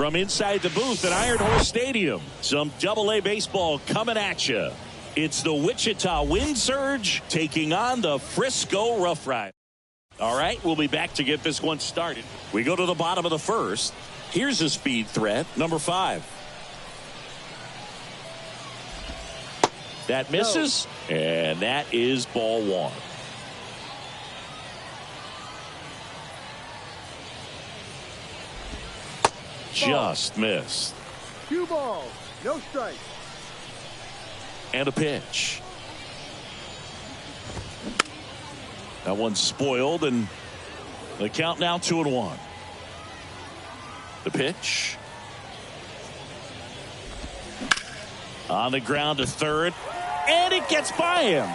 From inside the booth at Iron Horse Stadium, some Double-A baseball coming at you. It's the Wichita Wind Surge taking on the Frisco Rough Riders. All right, we'll be back to get this one started. We go to the bottom of the first. Here's a speed threat, number 5. That misses, and that is ball 1. Just missed. 2 balls, no strikes. And a pitch. That one's spoiled, and the count now 2-1. The pitch. On the ground to third, and it gets by him.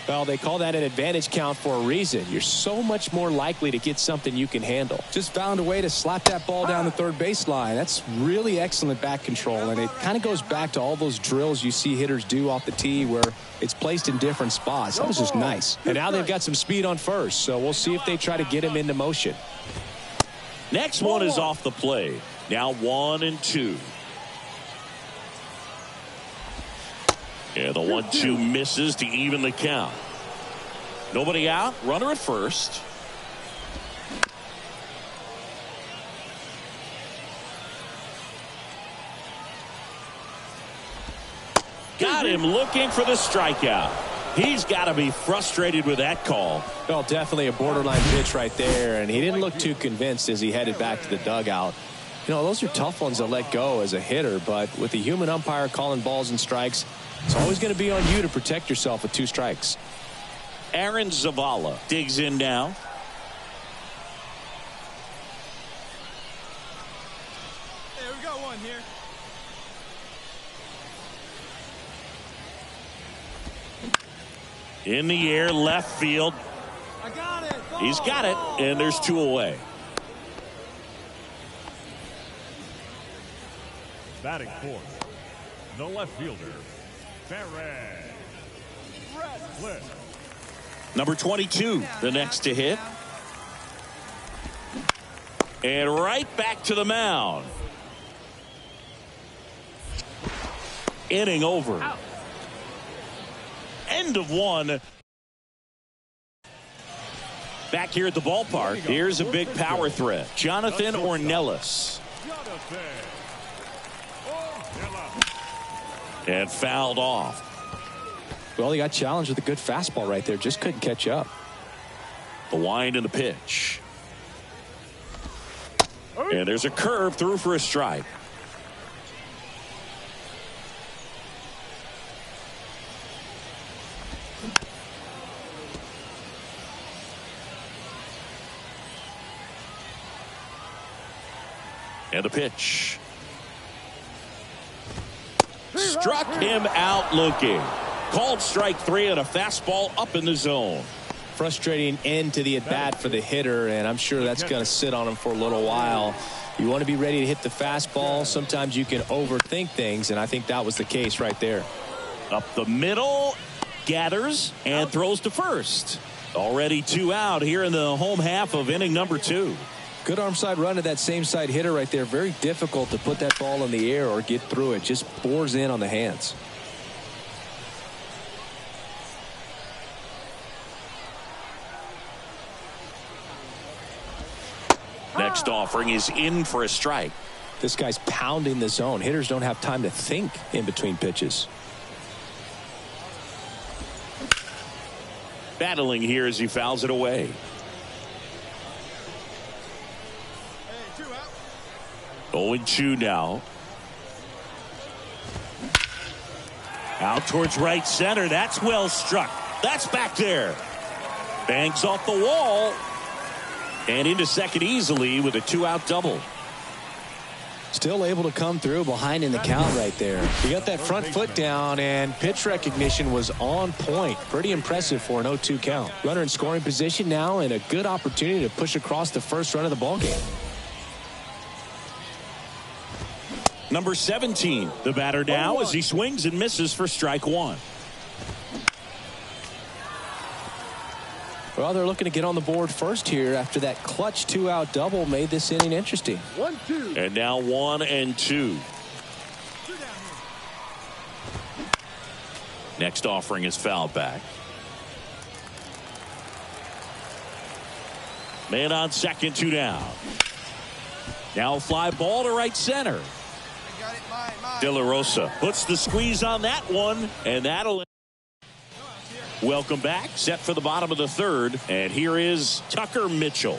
Well, they call that an advantage count for a reason. You're so much more likely to get something you can handle. Just found a way to slap that ball down the third baseline. That's really excellent back control, and it kind of goes back to all those drills you see hitters do off the tee where it's placed in different spots. That was just nice. And now they've got some speed on first, so we'll see if they try to get him into motion. Next one is off the plate. Now 1-2. And the 1-2 misses to even the count. Nobody out. Runner at first. Got him looking for the strikeout. He's got to be frustrated with that call. Well, definitely a borderline pitch right there, and he didn't look too convinced as he headed back to the dugout. You know, those are tough ones to let go as a hitter, but with the human umpire calling balls and strikes, it's always going to be on you to protect yourself with 2 strikes. Aaron Zavala digs in now. Hey, we got one here. In the air, left field. I got it. Ball, He's got it, and there's 2 away. Batting fourth, the left fielder, Ferret. Number 22, the next to hit. And right back to the mound. Inning over. Out. End of 1. Back here at the ballpark, here's a big power threat. Jonathan Ornelas. And fouled off. Well, he got challenged with a good fastball right there. Just couldn't catch up. The wind and the pitch. And there's a curve through for a strike. And the pitch. Struck him out looking. Called strike 3 and a fastball up in the zone. Frustrating end to the at-bat for the hitter, and I'm sure that's going to sit on him for a little while. You want to be ready to hit the fastball. Sometimes you can overthink things, and I think that was the case right there. Up the middle, gathers, and throws to first. Already 2 out here in the home half of inning number 2. Good arm side run to that same side hitter right there. Very difficult to put that ball in the air or get through it. Just bores in on the hands. Next offering is in for a strike. This guy's pounding the zone. Hitters don't have time to think in between pitches. Battling here as he fouls it away. Hey, 2 out. 0-2 now. Out towards right center. That's well struck. That's back there. Bangs off the wall. And into second easily with a 2-out double. Still able to come through behind in the count right there. He got that front foot down, and pitch recognition was on point. Pretty impressive for an 0-2 count. Runner in scoring position now, and a good opportunity to push across the first run of the ballgame. Number 17, the batter now as he swings and misses for strike 1. Well, they're looking to get on the board first here after that clutch 2-out double made this inning interesting. 1-2. And now 1-2. Next offering is fouled back. Man on second, 2 down. Now a fly ball to right center. De La Rosa puts the squeeze on that one, and that'll. Welcome back. Set for the bottom of the third, and here is Tucker Mitchell.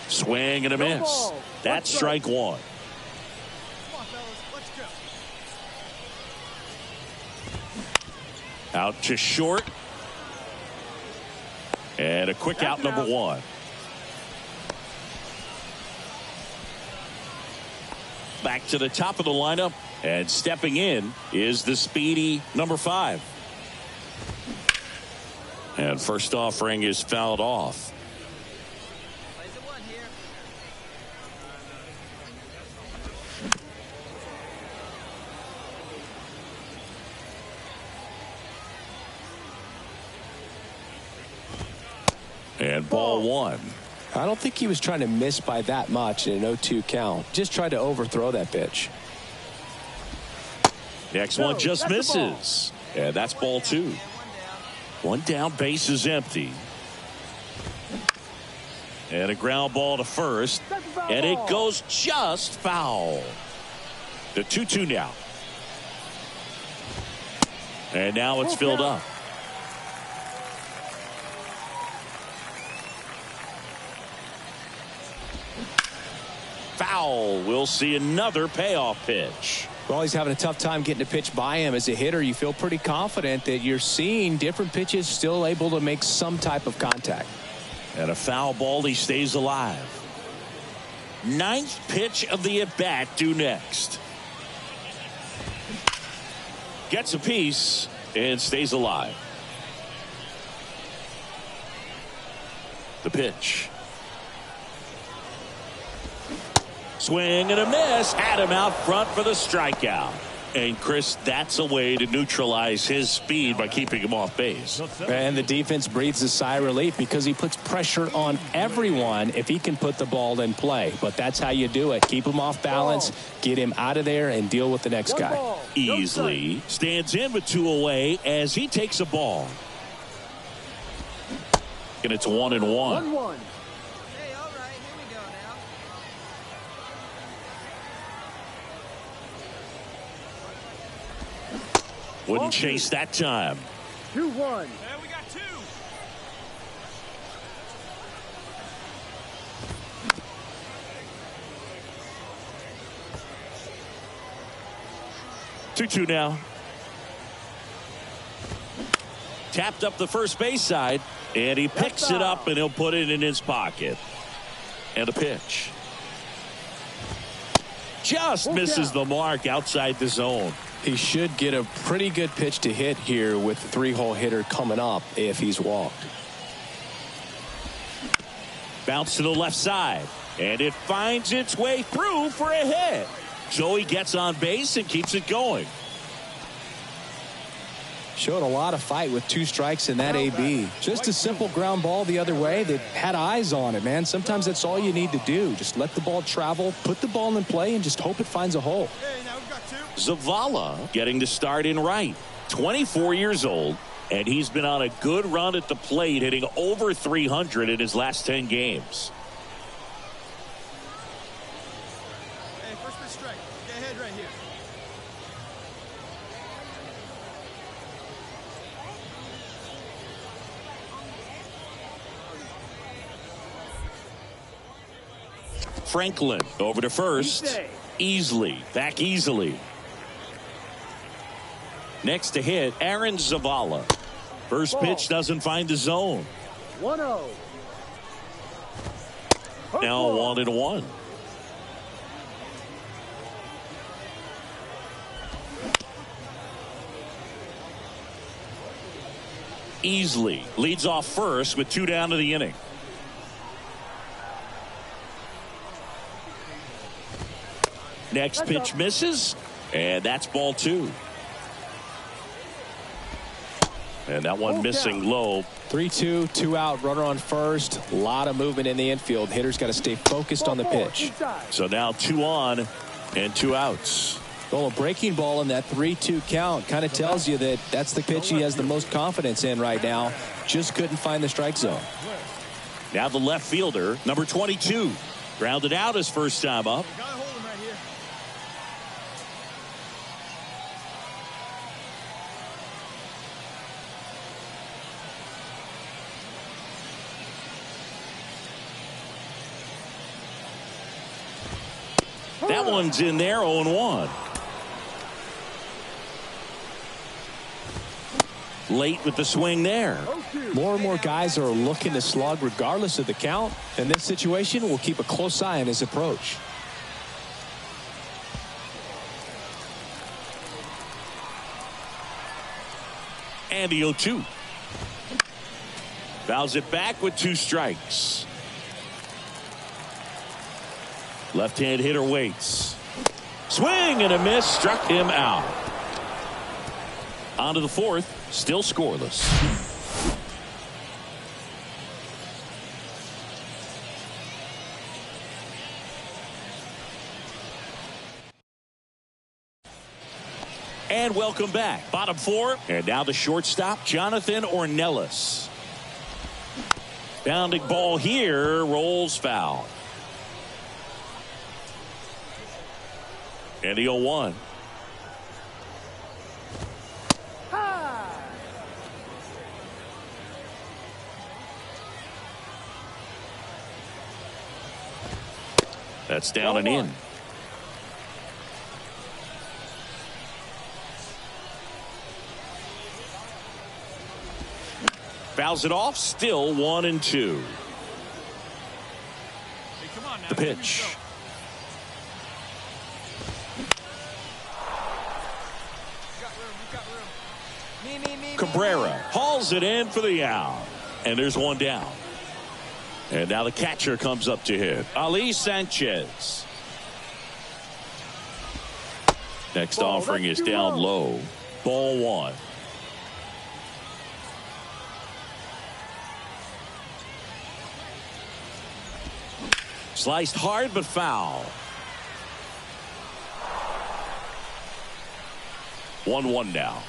Swing and a miss. That's strike one. Come on, fellas. Let's go. Out to short. And a quick out, number one. Back to the top of the lineup, and stepping in is the speedy number 5. And first offering is fouled off. And ball one. I don't think he was trying to miss by that much in an 0-2 count. Just tried to overthrow that pitch. Next one just misses. And that's ball 2. 1 down, base is empty. And a ground ball to first. And it goes just foul. The 2-2 now. And now it's filled up. Foul. We'll see another payoff pitch. Well, he's having a tough time getting a pitch by him. As a hitter, you feel pretty confident that you're seeing different pitches still able to make some type of contact. And a foul ball, he stays alive. 9th pitch of the at-bat due next. Gets a piece and stays alive. The pitch. Swing and a miss. Had him out front for the strikeout. And Chris, that's a way to neutralize his speed by keeping him off base. And the defense breathes a sigh of relief because he puts pressure on everyone if he can put the ball in play. But that's how you do it. Keep him off balance, get him out of there, and deal with the next guy. Easily stands in with 2 away as he takes a ball. And it's 1-1. 1-1. Wouldn't chase that time. 2-1. And we got 2. Two now. Tapped up the first base side, and he picks it up, and he'll put it in his pocket. And a pitch. Just misses the mark outside the zone. He should get a pretty good pitch to hit here with the 3-hole hitter coming up if he's walked. Bounce to the left side, and it finds its way through for a hit. So he gets on base and keeps it going. Showed a lot of fight with 2 strikes in that AB. Just a simple ground ball the other way that had eyes on it, man. Sometimes that's all you need to do. Just let the ball travel, put the ball in play, and just hope it finds a hole. Hey, now we've got 2. Zavala getting the start in right. 24 years old, and he's been on a good run at the plate, hitting over 300 in his last 10 games. Hey, first pitch strike. Get ahead right here. Franklin over to first. Easily. Back easily. Next to hit, Aaron Zavala. First pitch doesn't find the zone. 1-0. Now 1-1. Easily leads off first with 2 down to the inning. Next pitch misses, and that's ball 2. And that one missing low. 3-2, 2 out, runner on first. A lot of movement in the infield. Hitters got to stay focused on the pitch. So now 2 on and 2 outs. Well, a breaking ball in that 3-2 count kind of tells you that that's the pitch he has the most confidence in right now. Just couldn't find the strike zone. Now the left fielder, number 22. Grounded out his first time up. Gotta hold him right here. That one's in there, 0-1. Late with the swing there. More and more guys are looking to slug regardless of the count. In this situation, we'll keep a close eye on his approach. And the 0-2. Fouls it back with 2 strikes. Left-hand hitter waits. Swing and a miss, struck him out. On to the 4th, still scoreless. And welcome back. Bottom 4. And now the shortstop, Jonathan Ornelas. Bounding ball here, rolls foul. And the 0-1. That's down and in. Fouls it off, still 1-2. Hey, come on now. The pitch. Cabrera hauls it in for the out. And there's one down. And now the catcher comes up to hit. Ali Sanchez. Next offering is down low. Ball 1. Sliced hard but foul. 1-1 now.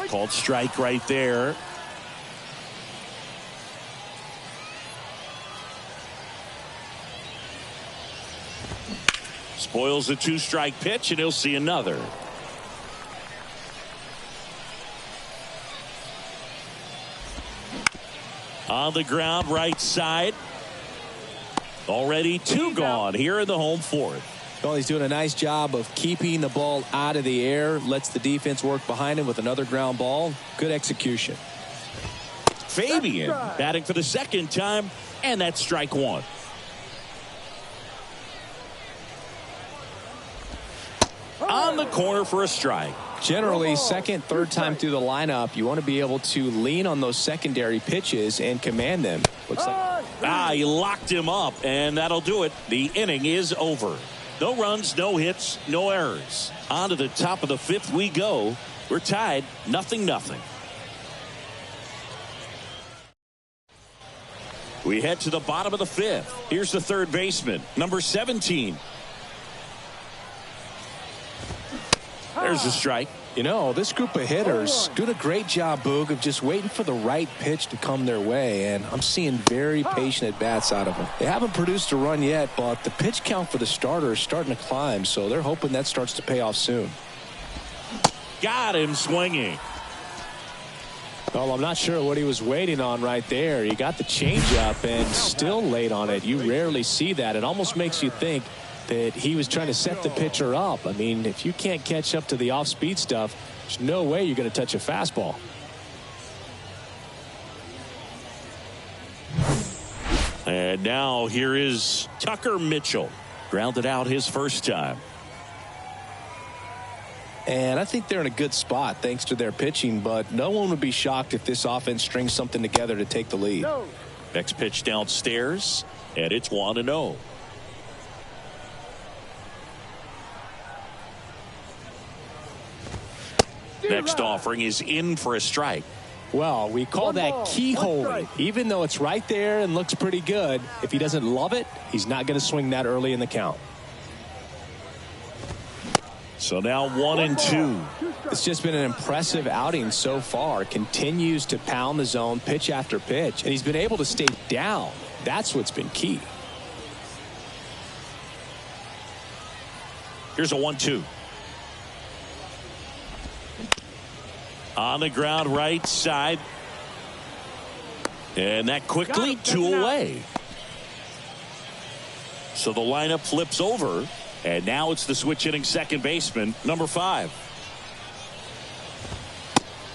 Called strike right there. Spoils the 2-strike pitch, and he'll see another. On the ground, right side. Already 2 gone here in the home 4th. Well, he's doing a nice job of keeping the ball out of the air. Lets the defense work behind him with another ground ball. Good execution. Fabian batting for the 2nd time, and that's strike 1. On the corner for a strike. Generally, 2nd, 3rd time through the lineup, you want to be able to lean on those secondary pitches and command them. Looks like he locked him up, and that'll do it. The inning is over. No runs, no hits, no errors. On to the top of the 5th we go. We're tied 0-0. We head to the bottom of the 5th. Here's the 3rd baseman, number 17. There's a strike. You know, this group of hitters doing a great job, Boog, of just waiting for the right pitch to come their way, and I'm seeing very patient at-bats out of them. They haven't produced a run yet, but the pitch count for the starter is starting to climb, so they're hoping that starts to pay off soon. Got him swinging. Well, I'm not sure what he was waiting on right there. He got the changeup and still late on it. You rarely see that. It almost makes you think that he was trying to set the pitcher up. I mean, if you can't catch up to the off-speed stuff, there's no way you're going to touch a fastball. And now here is Tucker Mitchell. Grounded out his first time. And I think they're in a good spot thanks to their pitching, but no one would be shocked if this offense strings something together to take the lead. Next pitch downstairs, and it's 1-0. Next offering is in for a strike. Well, we call that keyholing. Even though it's right there and looks pretty good, if he doesn't love it, he's not going to swing that early in the count. So now 1-2. It's just been an impressive outing so far. Continues to pound the zone pitch after pitch, and he's been able to stay down. That's what's been key. Here's a 1-2. On the ground right side. And that quickly 2 away. So the lineup flips over. And now it's the switch hitting second baseman, number 5.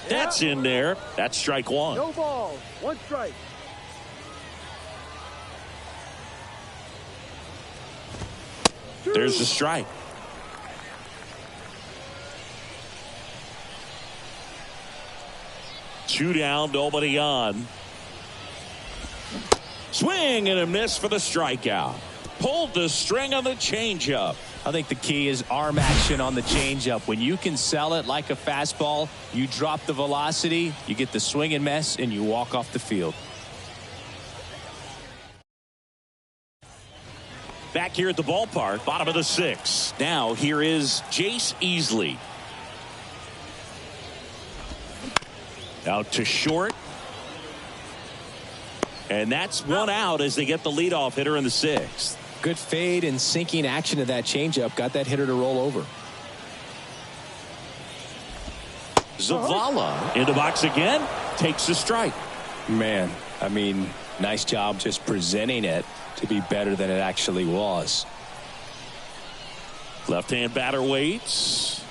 That's in there. That's strike 1. No ball. 1 strike. There's the strike. Two down, nobody on. Swing and a miss for the strikeout. Pulled the string on the changeup. I think the key is arm action on the changeup. When you can sell it like a fastball, you drop the velocity, you get the swing and miss, and you walk off the field. Back here at the ballpark, bottom of the 6th. Now here is Jace Easley. Out to short. And that's 1 out as they get the leadoff hitter in the 6th. Good fade and sinking action of that changeup. Got that hitter to roll over. Zavala in the box again. Takes the strike. Man, I mean, nice job just presenting it to be better than it actually was. Left-hand batter waits.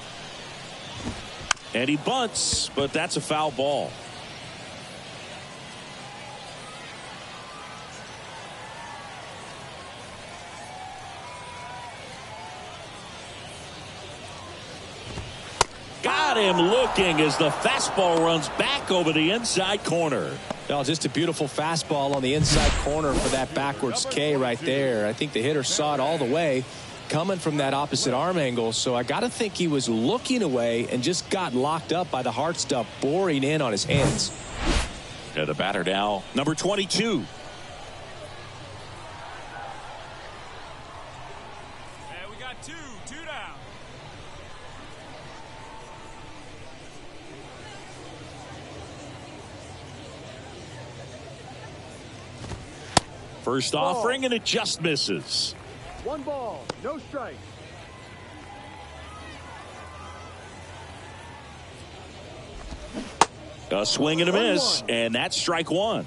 And he bunts, but that's a foul ball. Got him looking as the fastball runs back over the inside corner. Well, just a beautiful fastball on the inside corner for that backwards K right there. I think the hitter saw it all the way coming from that opposite arm angle. So I got to think he was looking away and just got locked up by the hard stuff boring in on his hands. The batter now, number 22. And we got 2 down. First offering, and it just misses. 1 ball, no strike. A swing and a miss, and that's strike 1.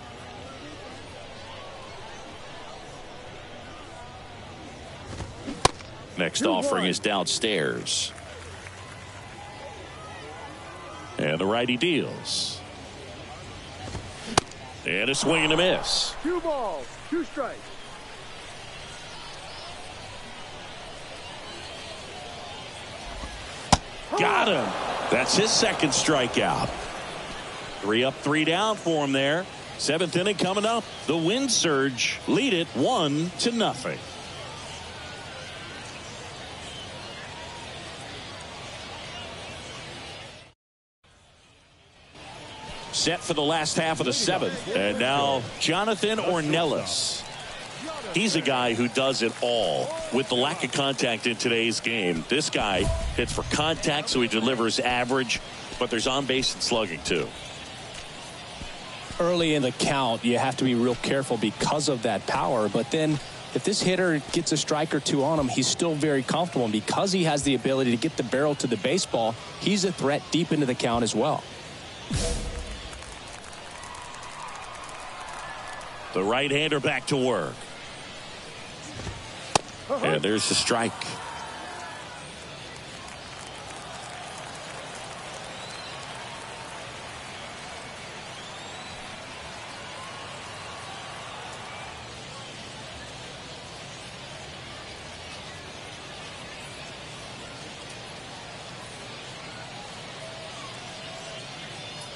Next offering is downstairs. And the righty deals. And a swing and a miss. 2 balls, 2 strikes. Got him. That's his second strikeout. 3 up, 3 down for him there. 7th inning coming up. The Wind Surge lead it 1-0. Set for the last half of the 7th. And now Jonathan Ornelas. He's a guy who does it all. With the lack of contact in today's game, this guy hits for contact, so he delivers average, but there's on base and slugging too. Early in the count, you have to be real careful because of that power. But then if this hitter gets a strike or 2 on him, he's still very comfortable. And because he has the ability to get the barrel to the baseball, he's a threat deep into the count as well. The right-hander back to work. And there's the strike.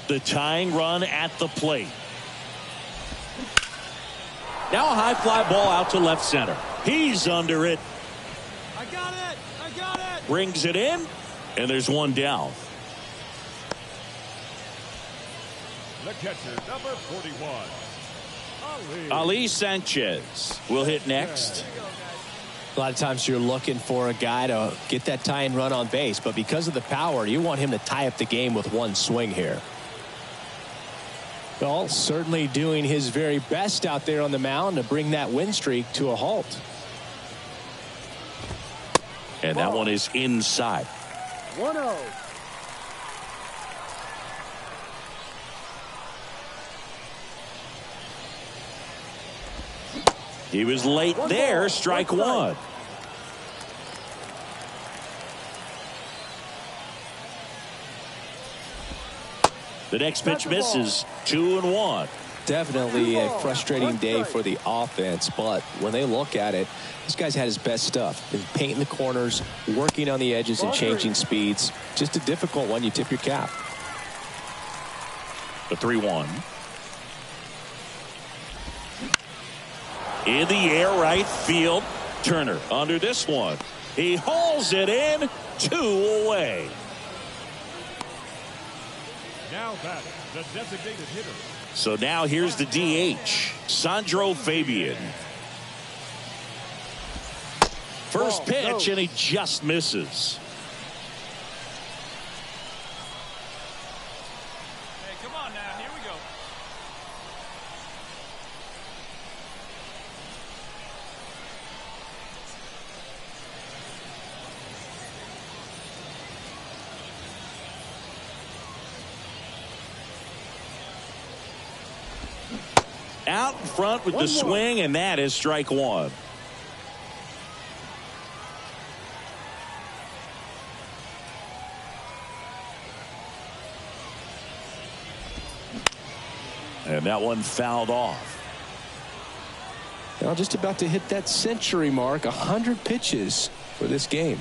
The tying run at the plate. Now a high fly ball out to left center. He's under it. I got it. I got it. Brings it in, and there's 1 down. The catcher, number 41, Ali Sanchez will hit next. A lot of times you're looking for a guy to get that tying run on base, but because of the power, you want him to tie up the game with one swing here. Well, certainly doing his very best out there on the mound to bring that win streak to a halt. And that one is inside. 1-0. He was late there. Strike one. The next pitch misses. 2-1. Definitely a frustrating day for the offense, but when they look at it, this guy's had his best stuff. Been painting the corners, working on the edges and changing speeds. Just a difficult one. You tip your cap. The 3-1. In the air, right field. Turner under this one. He hauls it in. 2 away. now batting, the designated hitter. So now here's the DH, Sandro Fabian. First pitch, and he just misses. Hey, come on now. Here we go. Out in front with the swing, and that is strike one. And that one fouled off. Now just about to hit that century mark, 100 pitches for this game.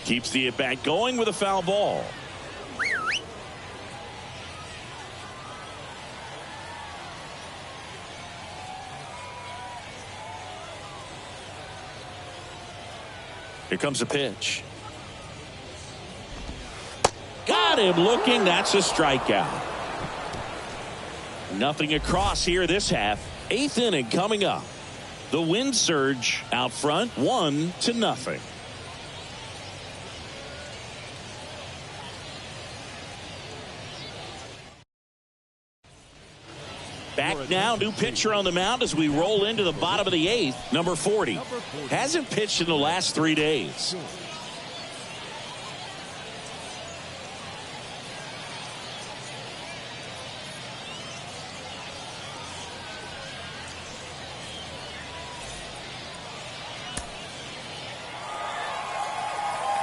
Keeps the at-bat going with a foul ball. Here comes a pitch. Got him looking. That's a strikeout. Nothing across here this half. 8th inning coming up. The wind surge out front, 1-0. Back now, new pitcher on the mound as we roll into the bottom of the 8th. Number 40. Hasn't pitched in the last 3 days.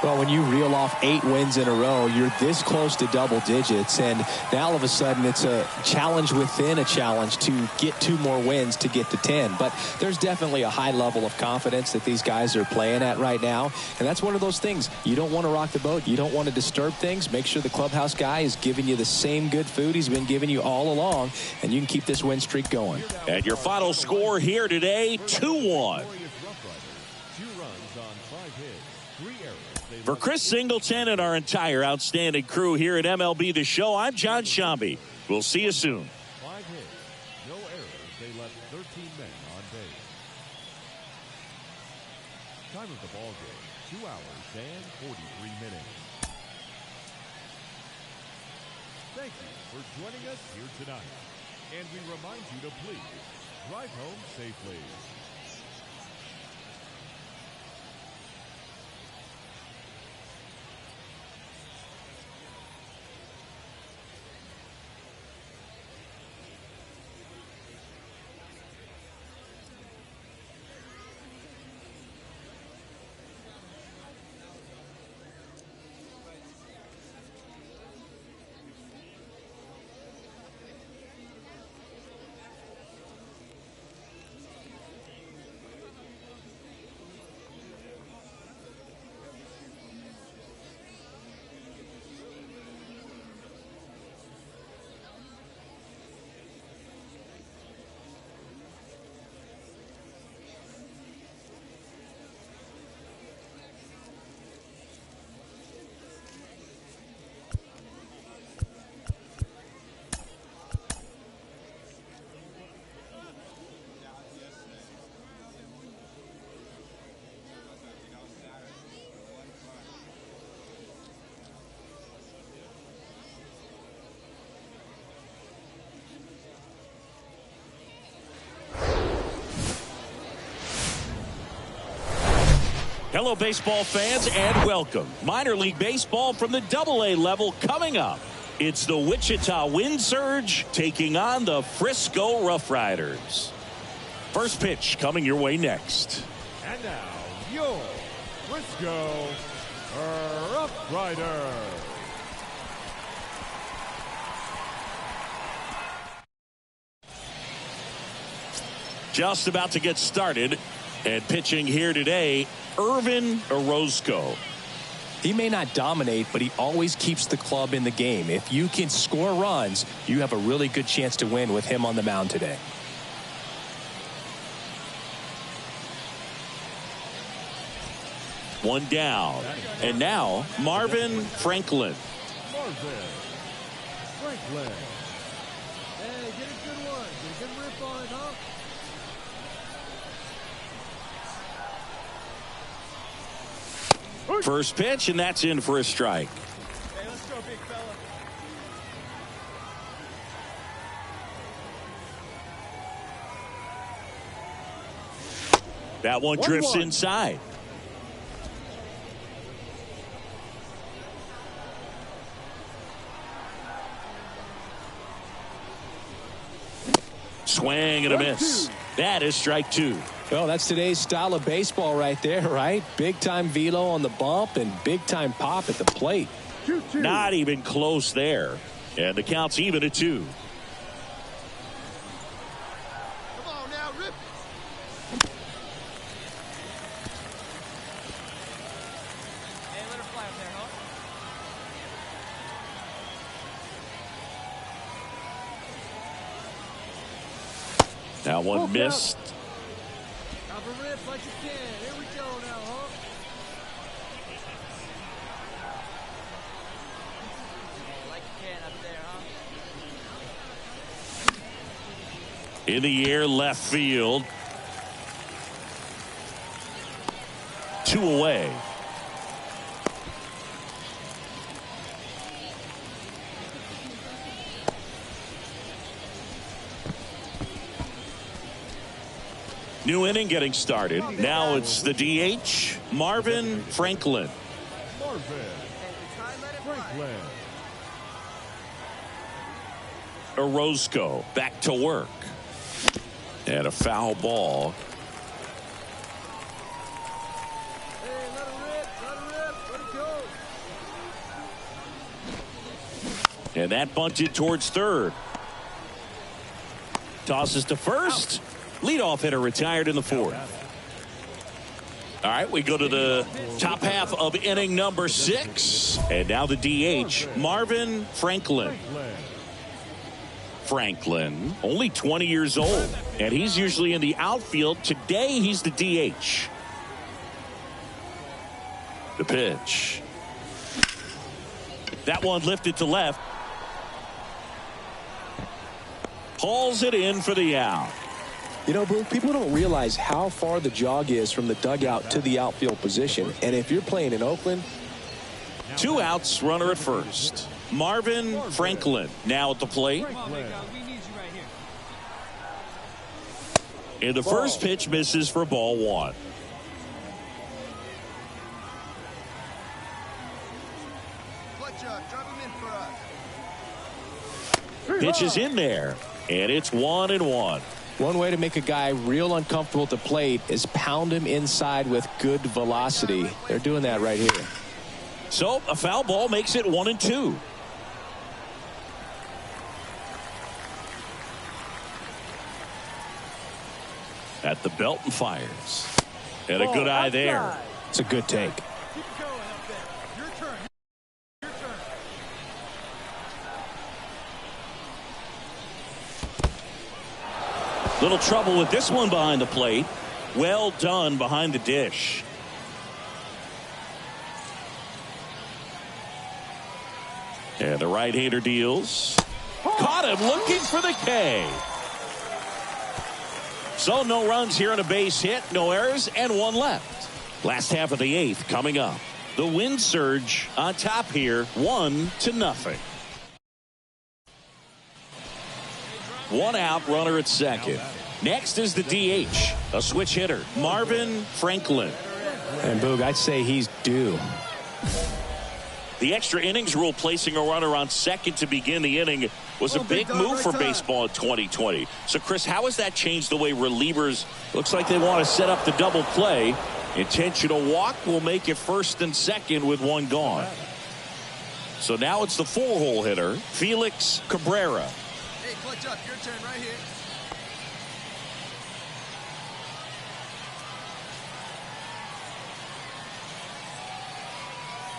Well, when you reel off 8 wins in a row, you're this close to double digits, and now all of a sudden it's a challenge within a challenge to get 2 more wins to get to 10. But there's definitely a high level of confidence that these guys are playing at right now, and that's one of those things. You don't want to rock the boat. You don't want to disturb things. Make sure the clubhouse guy is giving you the same good food he's been giving you all along, and you can keep this win streak going. And your final score here today, 2-1. For Chris Singleton and our entire outstanding crew here at MLB The Show, I'm John Shambi. We'll see you soon. 5 hits, no errors. They left 13 men on base. Time of the ball game, 2 hours and 43 minutes. Thank you for joining us here tonight. And we remind you to please drive home safely. Hello, baseball fans, and welcome. Minor league baseball from the AA level coming up. It's the Wichita Wind Surge taking on the Frisco Rough Riders. First pitch coming your way next. And now, your Frisco Rough Riders. Just about to get started. And pitching here today, Irvin Orozco. He may not dominate, but he always keeps the club in the game. If you can score runs, you have a really good chance to win with him on the mound today. One down. And now, Marvin Franklin. Marvin Franklin. Hey, get a good one. Get a good rip on it, huh? First pitch, and that's in for a strike. Hey, let's go, big fella. That one drifts inside. Swing and a miss. That is strike two. Well, that's today's style of baseball right there, right? Big time velo on the bump and big time pop at the plate. 2-2. Not even close there. And the count's even at 2. Come on now, rip. Hey, let her fly up there, huh? That one missed. Have a rip like you can. Here we go now, huh? Hey, like you can up there, huh? In the air, left field. 2 away. New inning getting started. Now it's the DH, Marvin Franklin. Marvin Franklin. Orozco back to work. And a foul ball. Hey, let her rip. Let her rip. Let it go. And that bunted towards third. Tosses to first. Leadoff hitter retired in the 4th. All right, we go to the top half of inning number 6. And now the DH, Marvin Franklin. Franklin, only 20 years old, and he's usually in the outfield. Today, he's the DH. The pitch. That one lifted to left. Hauls it in for the out. You know, Boo, people don't realize how far the jog is from the dugout to the outfield position. And if you're playing in Oakland. 2 outs, runner at first. Marvin Franklin now at the plate. Come on, big guy. We need you right here. And the first pitch misses for ball 1. Clutch up. Drive him in for us. Pitch is in there, and it's 1-1. One way to make a guy real uncomfortable at the plate is pound him inside with good velocity. They're doing that right here. So a foul ball makes it 1-2. At the belt and fires. And a good eye there. It's a good take. Keep it going up there. Your turn. Your turn. Little trouble with this one behind the plate. Well done behind the dish. And the right-hander deals. Caught him looking for the K. So no runs here on a base hit, no errors, and 1 left. Last half of the 8th coming up. The Wind Surge on top here, 1-0. 1 out, runner at second. Next is the DH, a switch hitter, Marvin Franklin. And Boog, I'd say he's due. The extra innings rule placing a runner on second to begin the inning was a big move for baseball in 2020. So, Chris, how has that changed the way relievers? Looks like they want to set up the double play. Intentional walk will make it first and second with one gone. So now it's the 4-hole hitter, Felix Cabrera. Hey, clutch up. Your turn right here.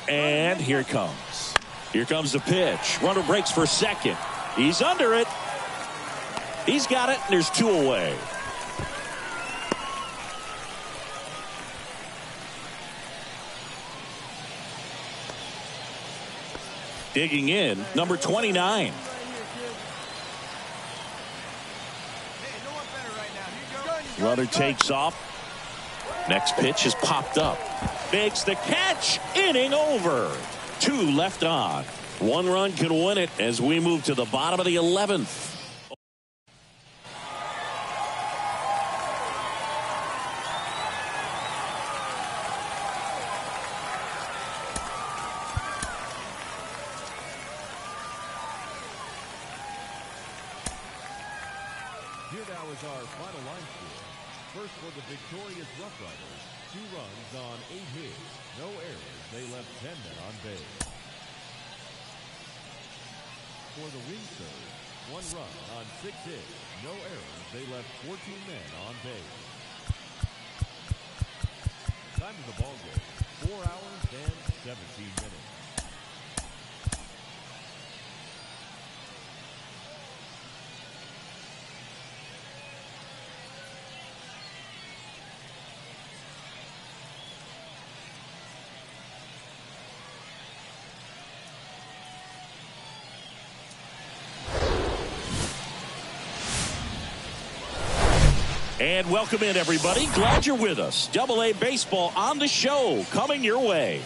And here it comes. Here comes the pitch. Runner breaks for second. He's under it. He's got it, and there's 2 away. Digging in, number 29. Runner takes off. Next pitch is popped up. Makes the catch. Inning over. 2 left on. 1 run can win it as we move to the bottom of the 11th. Here now is our final line score. First for the victorious Rough Riders, 2 runs on 8 hits, no errors. They left 10 men on base. For the Wing Surge, 1 run on 6 hits, no errors. They left 14 men on base. Time of the ball game, 4 hours and 17 minutes. And welcome in, everybody. Glad you're with us. AA Baseball on the show coming your way.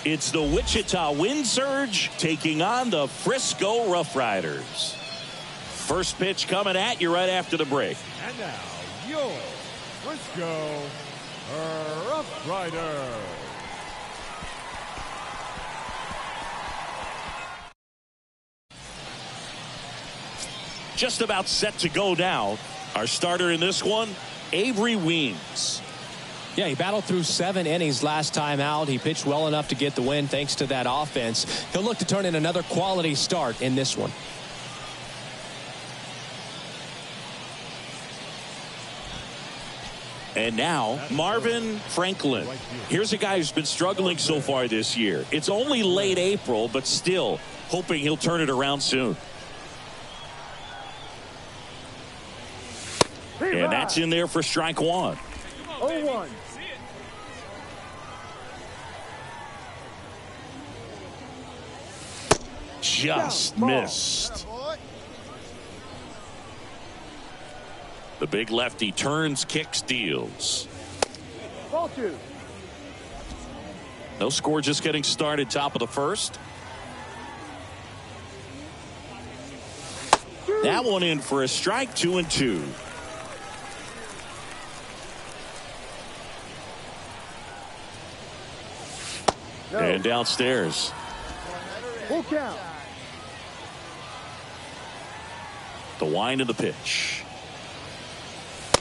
It's the Wichita Wind Surge taking on the Frisco Rough Riders. First pitch coming at you right after the break. And now, your Frisco Rough Riders. Just about set to go now. Our starter in this one, Avery Weems. Yeah, he battled through 7 innings last time out. He pitched well enough to get the win thanks to that offense. He'll look to turn in another quality start in this one. And now, Marvin Franklin. Here's a guy who's been struggling so far this year. It's only late April, but still hoping he'll turn it around soon. And that's in there for strike 1. 0-1. Just missed. The big lefty turns, kicks, deals. Ball 2. No score, just getting started, top of the first. That one in for a strike, 2-2. No. And downstairs. Full count. The wind of the pitch.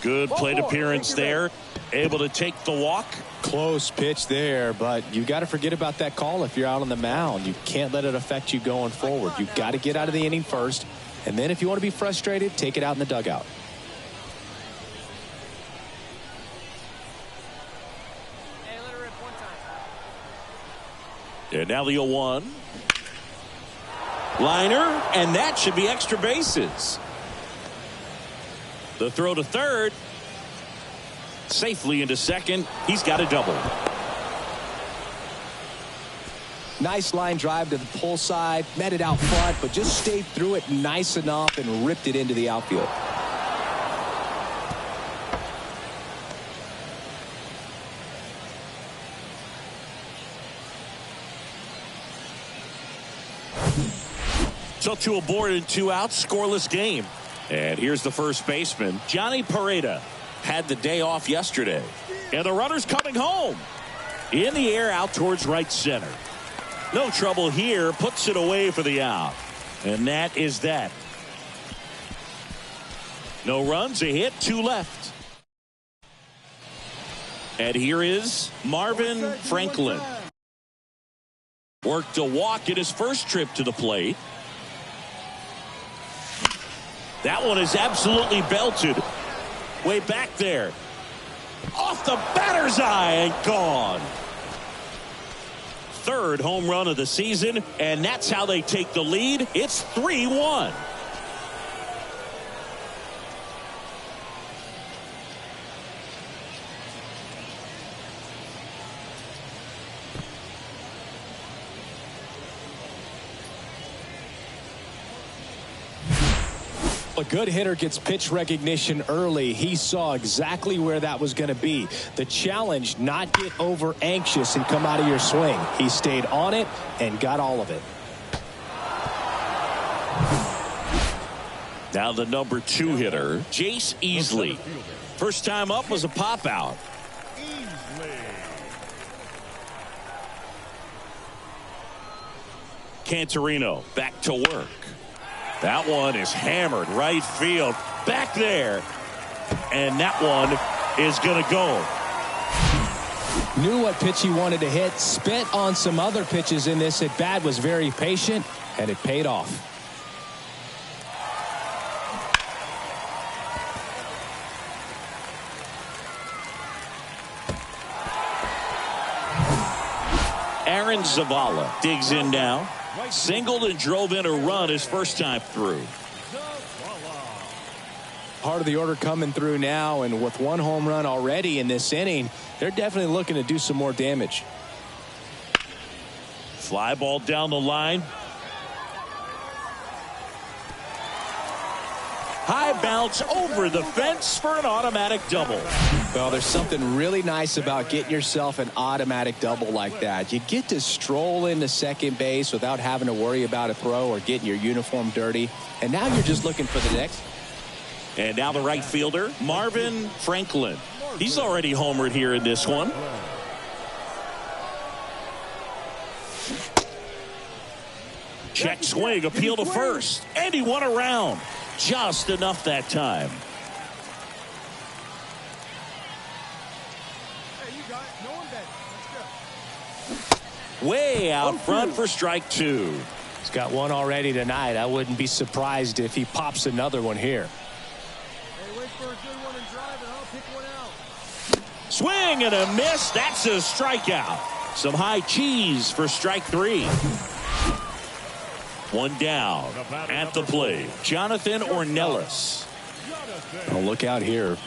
Good plate appearance there. Able to take the walk. Close pitch there, but you got to forget about that call if you're out on the mound. You can't let it affect you going forward. You've got to get out of the inning first, and then if you want to be frustrated, take it out in the dugout. And now the 0-1. Liner, and that should be extra bases. The throw to third. Safely into second. He's got a double. Nice line drive to the pull side. Met it out front, but just stayed through it nice enough and ripped it into the outfield. So 2 aboard and 2 out, scoreless game. And here's the first baseman, Johnny Pareda. Had the day off yesterday. And the runner's coming home. In the air out towards right center. No trouble here. Puts it away for the out. And that is that. No runs, a hit, 2 left. And here is Marvin Franklin. Worked a walk in his first trip to the plate. That one is absolutely belted. Way back there. Off the batter's eye and gone. Third home run of the season, and that's how they take the lead. It's 3-1. A good hitter gets pitch recognition early. He saw exactly where that was going to be. The challenge, not get over anxious and come out of your swing. He stayed on it and got all of it. Now the number 2 hitter, Jace Easley. First time up was a pop out. Cantorino back to work. That one is hammered right field. Back there. And that one is going to go. Knew what pitch he wanted to hit. Spent on some other pitches in this at bat. Was very patient. And it paid off. Aaron Zavala digs in now. Singled and drove in a run his first time through. Part of the order coming through now, and with 1 home run already in this inning, they're definitely looking to do some more damage. Fly ball down the line. High bounce over the fence for an automatic double. Well, there's something really nice about getting yourself an automatic double like that. You get to stroll into second base without having to worry about a throw or getting your uniform dirty. And now you're just looking for the next. And now the right fielder, Marvin Franklin. He's already homered here in this one. Check swing, appeal to first. And he won around. Just enough that time. Hey, you got it. No one bet. Let's go. Way out front for strike 2. He's got one already tonight. I wouldn't be surprised if he pops another one here. Hey, wait for a good one and drive it. I'll pick one out. Swing and a miss. That's a strikeout. Some high cheese for strike 3. One down at the plate. Jonathan Ornelas. Oh, look out here.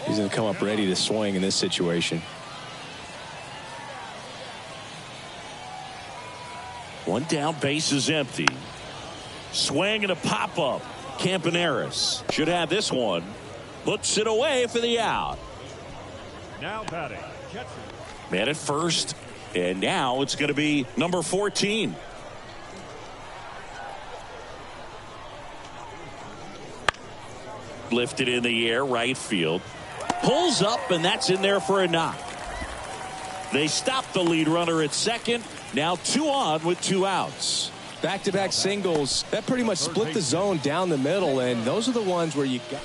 He's going to come up ready to swing in this situation. One down, base is empty. Swing and a pop-up. Campaneris should have this one. Puts it away for the out. Now batting, catcher. Man at first. And now it's going to be number 14. Lifted in the air, right field. Pulls up, and that's in there for a knock. They stop the lead runner at second. Now 2 on with 2 outs. Back-to-back singles. That pretty much split the zone down the middle, and those are the ones where you got.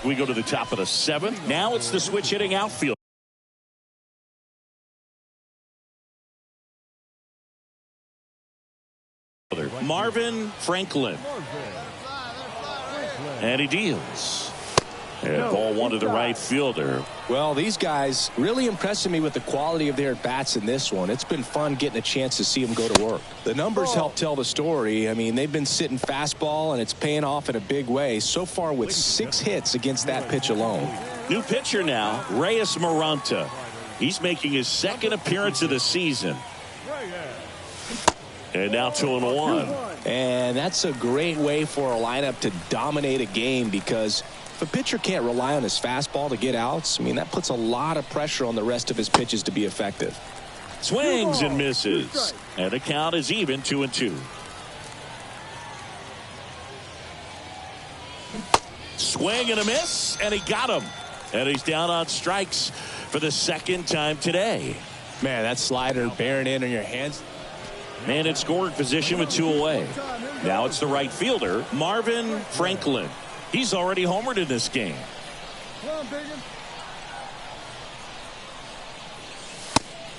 We go to the top of the 7th. Now it's the switch hitting outfield. Marvin Franklin. And he deals. And ball 1 to the right fielder. Well, these guys really impressing me with the quality of their at-bats in this one. It's been fun getting a chance to see them go to work. The numbers help tell the story. I mean, they've been sitting fastball, and it's paying off in a big way. So far with 6 hits against that pitch alone. New pitcher now, Reyes Maranta. He's making his 2nd appearance of the season. And now 2-1. And that's a great way for a lineup to dominate a game, because if a pitcher can't rely on his fastball to get outs, I mean, that puts a lot of pressure on the rest of his pitches to be effective. Swings and misses. And the count is even, 2-2. Swing and a miss, and he got him. And he's down on strikes for the 2nd time today. Man, that slider bearing in on your hands. Man in scoring position with 2 away. Now it's the right fielder, Marvin Franklin. He's already homered in this game.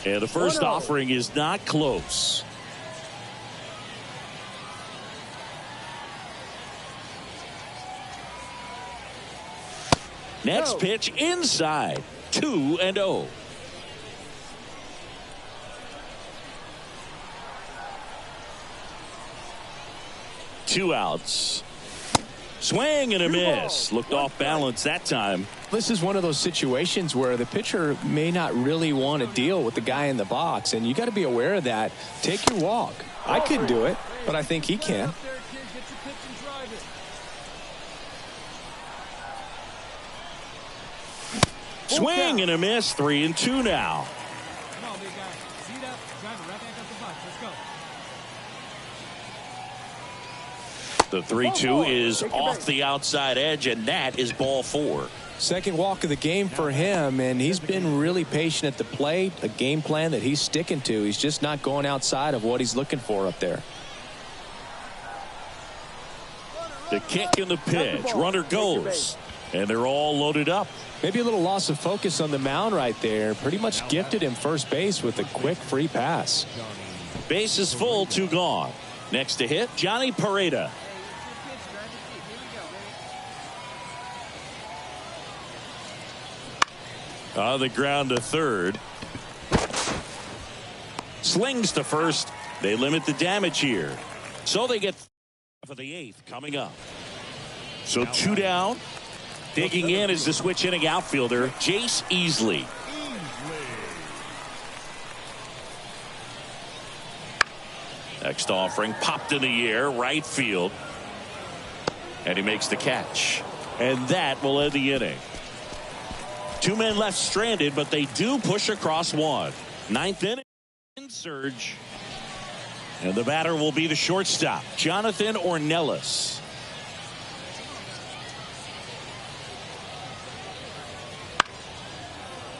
And the first offering is not close. Next pitch inside. 2-0. Two outs. Swing and a miss. Looked off balance that time. This is one of those situations where the pitcher may not really want to deal with the guy in the box, and you got to be aware of that. Take your walk. I couldn't do it, but I think he can. Swing and a miss. 3-2 now. Come on, big guy. Seat up. Drive it right back up the box. Let's go. The 3-2 is off the outside edge, and that is ball 4. Second walk of the game for him, and he's been really patient at the plate. A game plan that he's sticking to. He's just not going outside of what he's looking for up there. The kick and the pitch. Runner goes. And they're all loaded up. Maybe a little loss of focus on the mound right there. Pretty much gifted him first base with a quick free pass. Base is full, 2 gone. Next to hit, Johnny Pareda. On the ground to third. Slings to first. They limit the damage here. So they get for the 8th coming up. So 2 down. Digging in is the switch inning outfielder, Jace Easley. Next offering popped in the air, right field. And he makes the catch. And that will end the inning. 2 men left stranded, but they do push across 1. 9th inning surge. And the batter will be the shortstop, Jonathan Ornelas.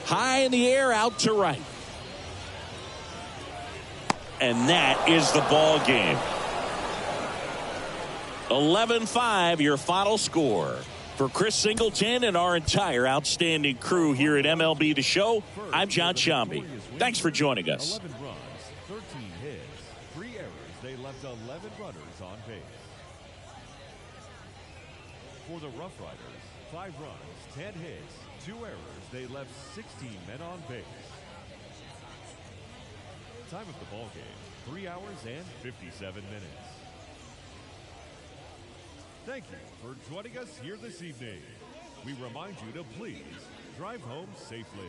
High in the air, out to right. And that is the ball game. 11-5, your final score. For Chris Singleton and our entire outstanding crew here at MLB The Show, I'm John Sciambi. Thanks for joining us. 11 runs, 13 hits, 3 errors. They left 11 runners on base. For the Rough Riders, 5 runs, 10 hits, 2 errors. They left 16 men on base. Time of the ball game, 3 hours and 57 minutes. Thank you for joining us here this evening. We remind you to please drive home safely.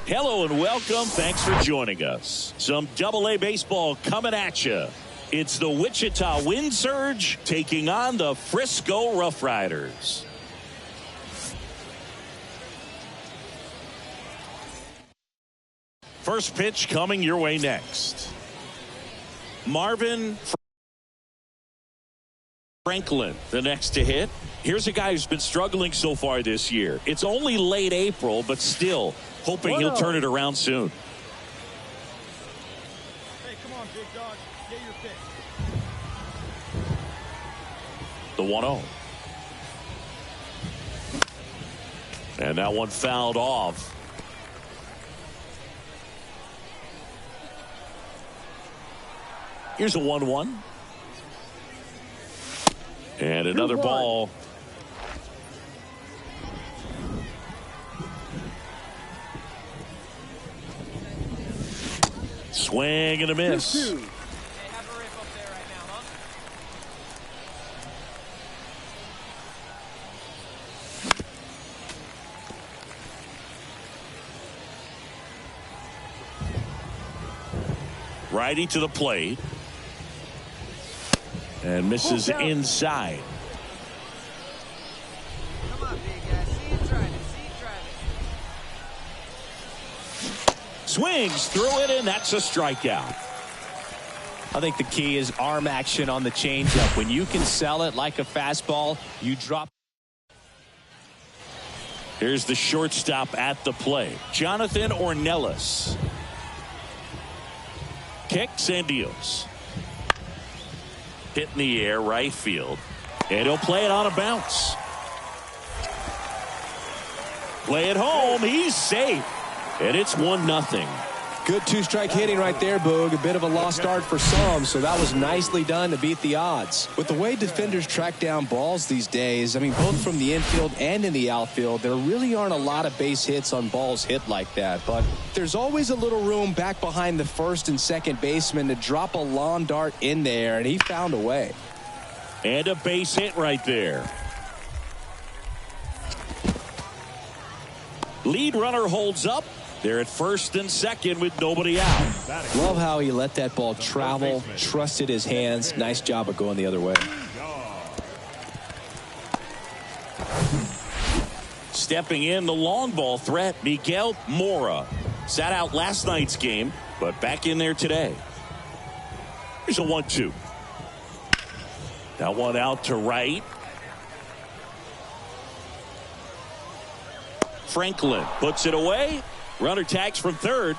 Hello and welcome. Thanks for joining us. Some Double-A baseball coming at you. It's the Wichita Wind Surge taking on the Frisco Rough Riders. First pitch coming your way next. Marvin Franklin, the next to hit. Here's a guy who's been struggling so far this year. It's only late April, but still hoping he'll turn it around soon. Hey, come on, big dog. Get your pitch. The 1-0. And that one fouled off. Here's a 1-1. And another ball. Swing and a miss. Righty to the plate. And misses inside. Come on, big guy. See you trying it. See you trying it. Swings through it, and that's a strikeout. I think the key is arm action on the changeup. When you can sell it like a fastball, you drop. Here's the shortstop at the plate, Jonathan Ornelas. Kicks and deals. Hit in the air, right field. And he'll play it on a bounce. Play it home. He's safe. And it's 1-0. Good two-strike hitting right there, Boog. A bit of a lost start for some, so that was nicely done to beat the odds. With the way defenders track down balls these days, I mean, both from the infield and in the outfield, there really aren't a lot of base hits on balls hit like that. But there's always a little room back behind the first and second baseman to drop a lawn dart in there, and he found a way. And a base hit right there. Lead runner holds up. They're at first and second with nobody out. Love how he let that ball travel, trusted his hands. Nice job of going the other way. Stepping in, the long ball threat, Miguel Mora. Sat out last night's game, but back in there today. Here's a 1-2. That one out to right. Franklin puts it away. Runner tags from third.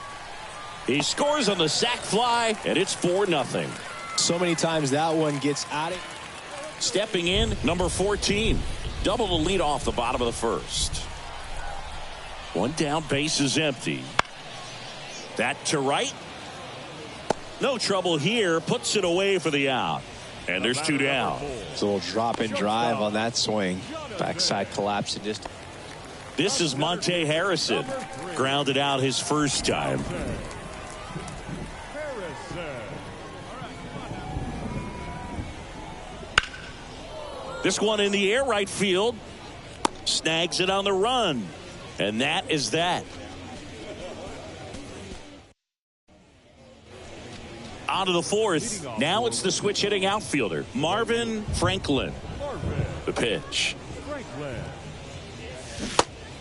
He scores on the sac fly, and it's 4-0. So many times that one gets out of. Stepping in, number 14. Double the lead off the bottom of the first. One down, base is empty. That to right. No trouble here. Puts it away for the out. And there's 2 down. It's a little drop and drive on that swing. Backside collapse and just. This is Monte Harrison. Grounded out his first time. This one in the air, right field. Snags it on the run. And that is that. On to the fourth. Now it's the switch hitting outfielder, Marvin Franklin. The pitch.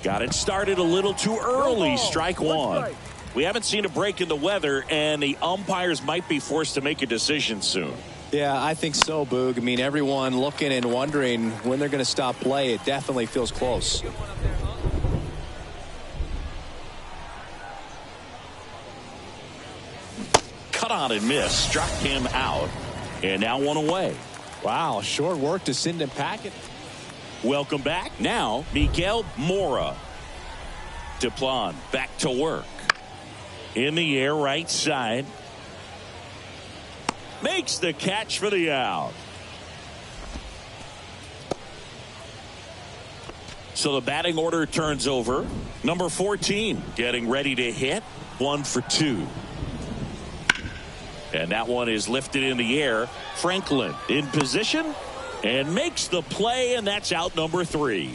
Got it started a little too early. Strike one. We haven't seen a break in the weather, and the umpires might be forced to make a decision soon. Yeah, I think so, Boog. I mean, everyone looking and wondering when they're going to stop play. It definitely feels close. Cut on and miss. Struck him out. And now one away. Wow, short work to send him packing. Welcome back. Now, Miguel Mora. Deplan back to work. In the air, right side. Makes the catch for the out. So the batting order turns over. Number 14 getting ready to hit. 1 for 2. And that one is lifted in the air. Franklin in position and makes the play, and that's out number 3.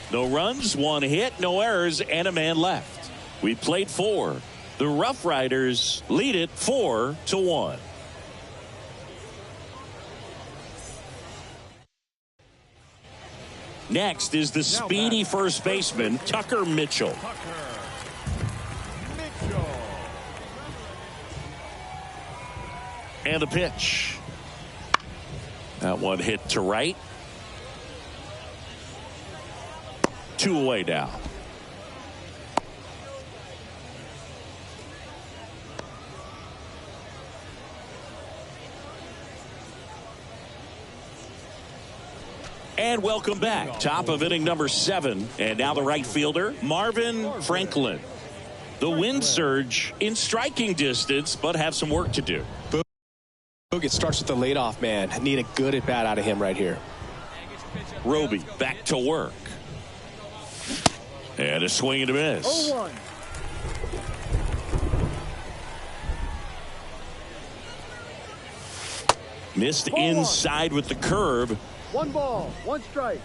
No runs, 1 hit, no errors, and a man left. We played 4. The Rough Riders lead it 4-1. Next is the speedy first baseman, Tucker Mitchell. And the pitch. That one hit to right. 2 away now. And welcome back. Top of inning number 7. And now the right fielder, Marvin Franklin. The wind surge in striking distance, but have some work to do. It starts with the leadoff man. Need a good at bat out of him right here. Roby back to work. And a swing and a miss. 0-1. Missed inside with the curve. 1 ball, 1 strike.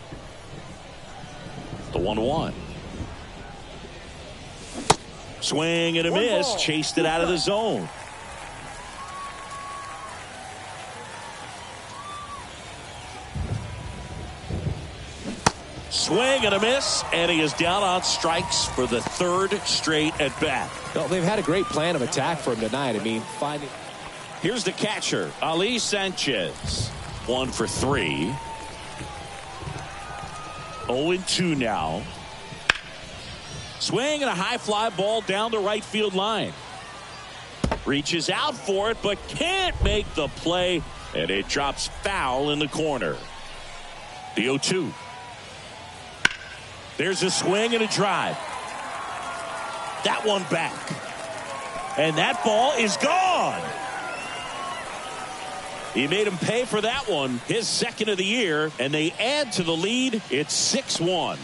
The 1-1. Swing and a miss. Chased it out of the zone. Swing and a miss, and he is down on strikes for the 3rd straight at bat. Well, they've had a great plan of attack for him tonight. I mean, finding. Here's the catcher, Ali Sanchez. 1 for 3. 0-2 now. Swing and a high fly ball down the right field line. Reaches out for it, but can't make the play, and it drops foul in the corner. The 0-2. There's a swing and a drive. That one back. And that ball is gone. He made him pay for that one, his 2nd of the year, and they add to the lead. It's 6-1.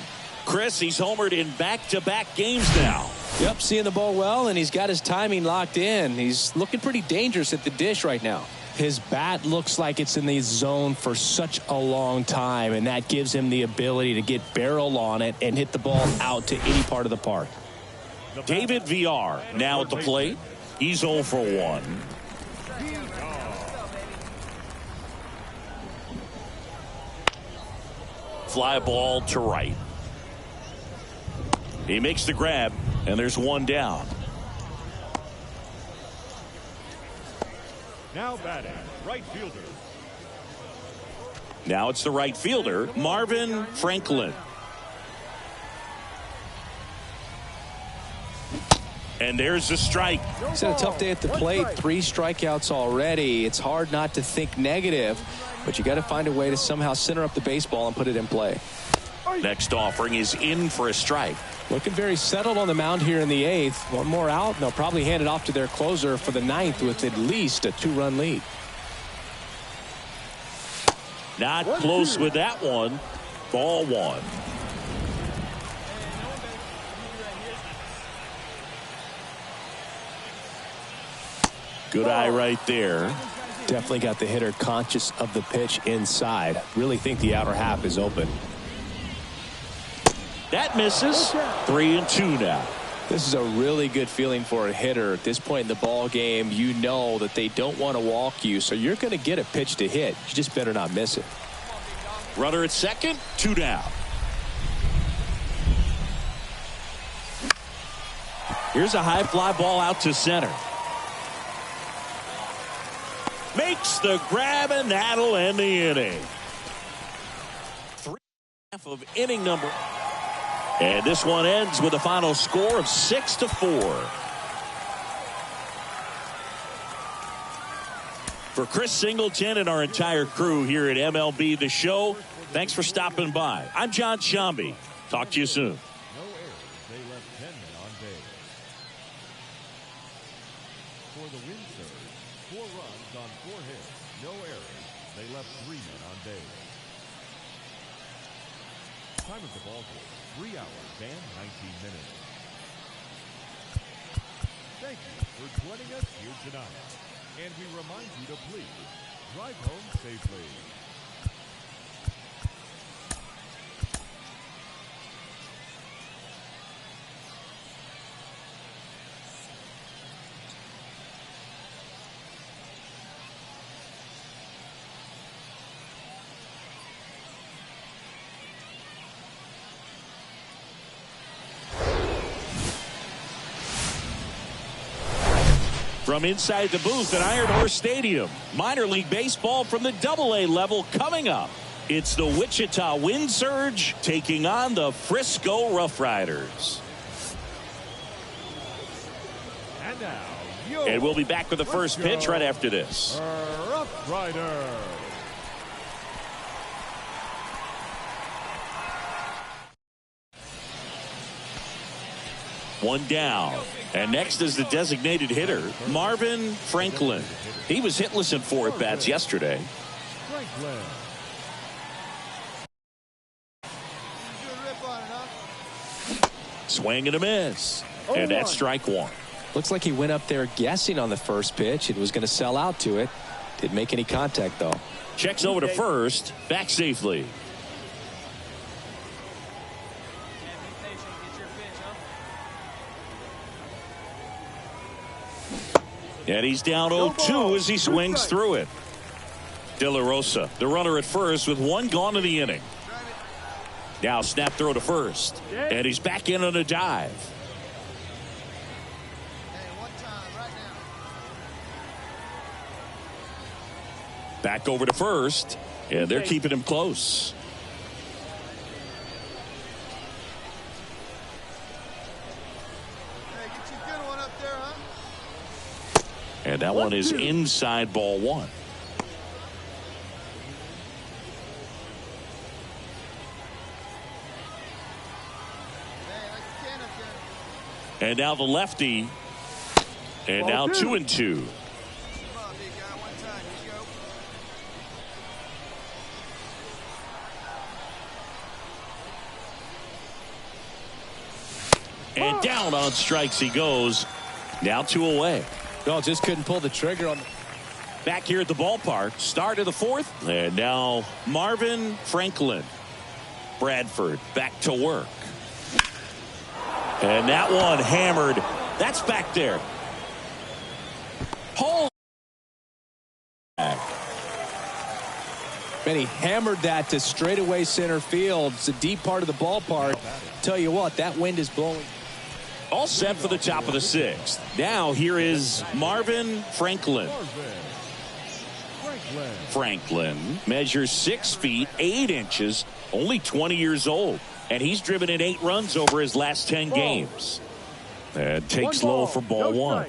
Chris, he's homered in back-to-back games now. Yep, seeing the ball well, and he's got his timing locked in. He's looking pretty dangerous at the dish right now. His bat looks like it's in the zone for such a long time, and that gives him the ability to get barrel on it and hit the ball out to any part of the park. David VR now at the plate. He's 0 for 1. Fly ball to right. He makes the grab, and there's 1 down. Now batting, right fielder. Now it's the right fielder, Marvin Franklin. And there's the strike. He's had a tough day at the plate. 3 strikeouts already. It's hard not to think negative, but you got to find a way to somehow center up the baseball and put it in play. Next offering is in for a strike. Looking very settled on the mound here in the 8th. 1 more out, and they'll probably hand it off to their closer for the 9th with at least a 2-run lead. Not close with that one. Ball 1. Good eye right there. Definitely got the hitter conscious of the pitch inside. Really think the outer half is open. That misses. 3-2 now. This is a really good feeling for a hitter at this point in the ball game. You know that they don't want to walk you, so you're going to get a pitch to hit. You just better not miss it. Runner at second, 2 down. Here's a high fly ball out to center. Makes the grab, and that'll end the inning. 3.5 of inning number. And this one ends with a final score of 6-4. For Chris Singleton and our entire crew here at MLB The Show, thanks for stopping by. I'm John Shambi. Talk to you soon. No errors. They left 10 men on base. For the win surge, 4 runs on 4 hits. No errors. They left 3 men on base. Time of the ball game, 3 hours and 19 minutes. Thank you for joining us here tonight. And we remind you to please drive home safely. From inside the booth at Iron Horse Stadium, minor league baseball from the AA level coming up. It's the Wichita Wind Surge taking on the Frisco Rough Riders. And now, and we'll be back with the first pitch right after this. Rough Rider. One down. And next is the designated hitter, Marvin Franklin. He was hitless in 4 at-bats yesterday. Franklin. Swing and a miss. And that's strike one. Looks like he went up there guessing on the first pitch. It was going to sell out to it. Didn't make any contact, though. Checks over to first. Back safely. And he's down 0-2 as he swings through it. De La Rosa, the runner at first with 1 gone in the inning. Now snap throw to first. And he's back in on a dive. Back over to first. And they're keeping him close. And that one is inside, ball 1. And now the lefty. And now 2-2. And down on strikes he goes. Now 2 away. No, just couldn't pull the trigger on. Back here at the ballpark, start of the 4th. And now Marvin Franklin. Bradford back to work. And that one hammered. That's back there. Hold. And he hammered that to straightaway center field. It's a deep part of the ballpark. Tell you what, that wind is blowing. All set for the top of the 6th. Now here is Marvin Franklin. Franklin measures 6 feet 8 inches, only 20 years old, and he's driven in 8 runs over his last 10 games. And takes low for ball 1.